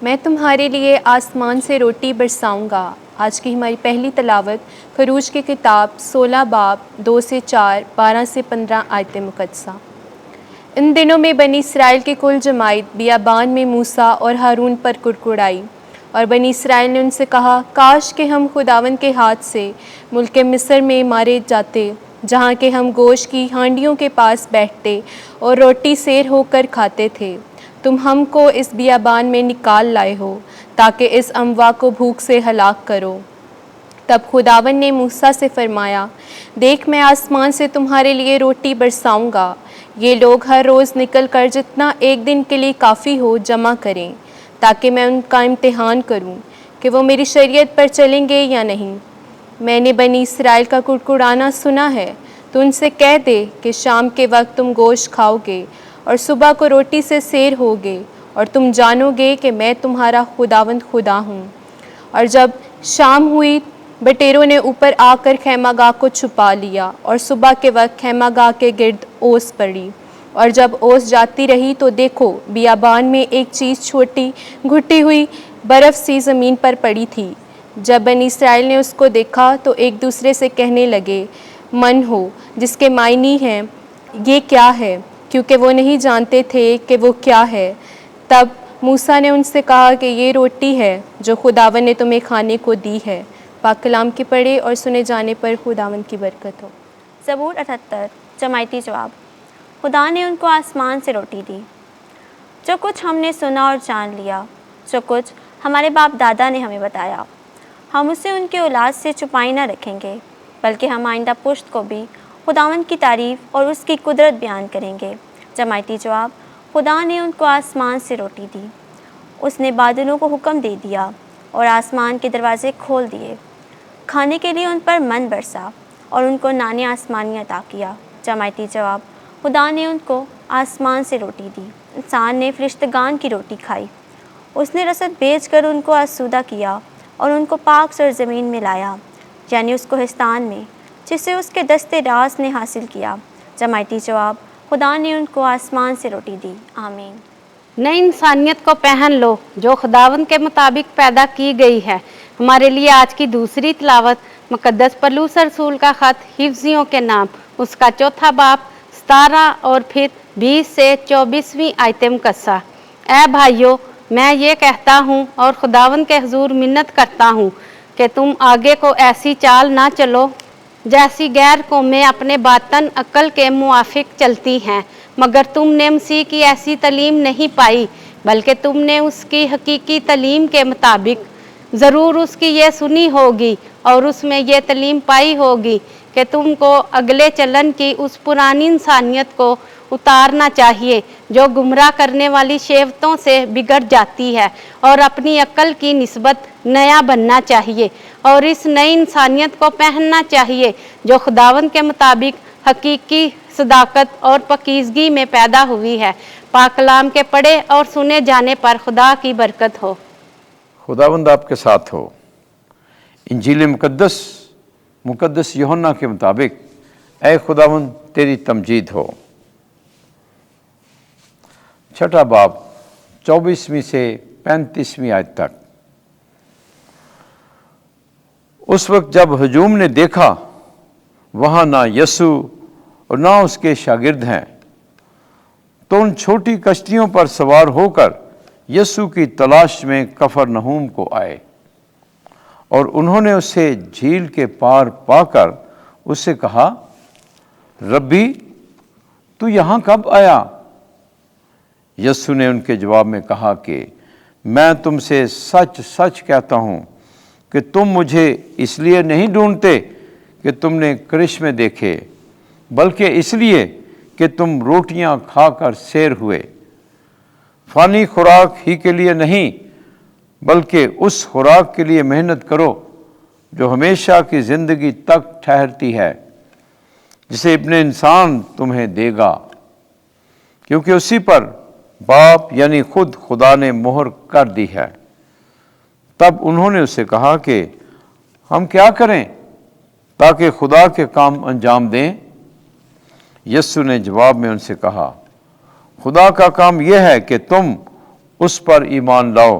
میں تمہارے لیے آسمان سے روٹی برساؤں گا۔ آج کی ہماری پہلی تلاوت خروج کی کتاب 16 باب 2 سے 4، 12 سے 15 آیت مقدسہ۔ ان دنوں میں بنی اسرائیل کی کل جماعت بیابان میں موسیٰ اور ہارون پر کڑکڑائی، اور بنی اسرائیل نے ان سے کہا، کاش کہ ہم خداوند کے ہاتھ سے ملک مصر میں مارے جاتے، جہاں کہ ہم گوشت کی ہانڈیوں کے پاس بیٹھتے اور روٹی سیر ہو کر کھاتے تھے۔ تم ہم کو اس بیابان میں نکال لائے ہو تاکہ اس اموا کو بھوک سے ہلاک کرو۔ تب خداوند نے موسیٰ سے فرمایا، دیکھ میں آسمان سے تمہارے لیے روٹی برساؤں گا، یہ لوگ ہر روز نکل کر جتنا ایک دن کے لیے کافی ہو جمع کریں، تاکہ میں ان کا امتحان کروں کہ وہ میری شریعت پر چلیں گے یا نہیں۔ میں نے بنی اسرائیل کا کڑکڑانا سنا ہے، تو ان سے کہہ دے کہ شام کے وقت تم گوشت کھاؤ گے اور صبح کو روٹی سے سیر ہوگے، اور تم جانو گے کہ میں تمہارا خداوند خدا ہوں۔ اور جب شام ہوئی، بٹیروں نے اوپر آ کر خیمہ گاہ کو چھپا لیا، اور صبح کے وقت خیمہ گاہ کے گرد اوس پڑی۔ اور جب اوس جاتی رہی تو دیکھو بیابان میں ایک چیز چھوٹی گھٹی ہوئی برف سی زمین پر پڑی تھی۔ جب بنی اسرائیل نے اس کو دیکھا تو ایک دوسرے سے کہنے لگے، من ہو، جس کے معنی ہیں یہ کیا ہے، کیونکہ وہ نہیں جانتے تھے کہ وہ کیا ہے۔ تب موسیٰ نے ان سے کہا کہ یہ روٹی ہے جو خداوند نے تمہیں کھانے کو دی ہے۔ پاک کلام کے پڑھے اور سنے جانے پر خداوند کی برکت ہو۔ زبور 78 جماعتی جواب۔ خدا نے ان کو آسمان سے روٹی دی۔ جو کچھ ہم نے سنا اور جان لیا، جو کچھ ہمارے باپ دادا نے ہمیں بتایا، ہم اسے ان کے اولاد سے چھپائی نہ رکھیں گے، بلکہ ہم آئندہ پشت کو بھی خداوند کی تعریف اور اس کی قدرت بیان کریں گے۔ جماعتی جواب۔ خدا نے ان کو آسمان سے روٹی دی۔ اس نے بادلوں کو حکم دے دیا اور آسمان کے دروازے کھول دیے۔ کھانے کے لیے ان پر من برسا اور ان کو نان آسمانی عطا کیا۔ جماعتی جواب۔ خدا نے ان کو آسمان سے روٹی دی۔ انسان نے فرشتگان کی روٹی کھائی۔ اس نے رسد بیچ کر ان کو آسودہ کیا اور ان کو پاک سرزمین میں لایا، یعنی اس کوہستان میں جسے اس کے دست راست نے حاصل کیا۔ جماعتی جواب۔ خدا نے ان کو آسمان سے روٹی دی۔ آمین۔ نئی انسانیت کو پہن لو جو خداوند کے مطابق پیدا کی گئی ہے۔ ہمارے لیے آج کی دوسری تلاوت مقدس پولس رسول کا خط حفظیوں کے نام، اس کا 4 باب 17 اور پھر 20 سے 24ویں آیت مقدسہ۔ اے بھائیو، میں یہ کہتا ہوں اور خداوند کے حضور منت کرتا ہوں کہ تم آگے کو ایسی چال نہ چلو جیسی غیر قومیں اپنے باطن عقل کے موافق چلتی ہیں، مگر تم نے مسیح کی ایسی تعلیم نہیں پائی، بلکہ تم نے اس کی حقیقی تعلیم کے مطابق ضرور اس کی یہ سنی ہوگی اور اس میں یہ تعلیم پائی ہوگی کہ تم کو اگلے چلن کی اس پرانی انسانیت کو اتارنا چاہیے جو گمراہ کرنے والی شیوتوں سے بگڑ جاتی ہے، اور اپنی عقل کی نسبت نیا بننا چاہیے اور اس نئی انسانیت کو پہننا چاہیے جو خداوند کے مطابق حقیقی صداقت اور پاکیزگی میں پیدا ہوئی ہے۔ پاک کلام کے پڑھے اور سنے جانے پر خدا کی برکت ہو۔ خداوند آپ کے ساتھ ہو۔ انجیل مقدس یوحنا کے مطابق اے خداوند تیری تمجید ہو۔ 6 باب 24ویں سے 35ویں آیت تک۔ اس وقت جب ہجوم نے دیکھا وہاں نہ یسوع اور نہ اس کے شاگرد ہیں، تو ان چھوٹی کشتیوں پر سوار ہو کر یسوع کی تلاش میں کفرنہوم کو آئے، اور انہوں نے اسے جھیل کے پار پا کر اس سے کہا، ربی تو یہاں کب آیا؟ یسوع نے ان کے جواب میں کہا کہ میں تم سے سچ سچ کہتا ہوں کہ تم مجھے اس لیے نہیں ڈھونڈتے کہ تم نے کرشمے دیکھے، بلکہ اس لیے کہ تم روٹیاں کھا کر سیر ہوئے۔ فانی خوراک ہی کے لیے نہیں، بلکہ اس خوراک کے لیے محنت کرو جو ہمیشہ کی زندگی تک ٹھہرتی ہے، جسے ابن انسان تمہیں دے گا، کیونکہ اسی پر باپ یعنی خود خدا نے مہر کر دی ہے۔ تب انہوں نے اسے کہا کہ ہم کیا کریں تاکہ خدا کے کام انجام دیں؟ یسوع نے جواب میں ان سے کہا، خدا کا کام یہ ہے کہ تم اس پر ایمان لاؤ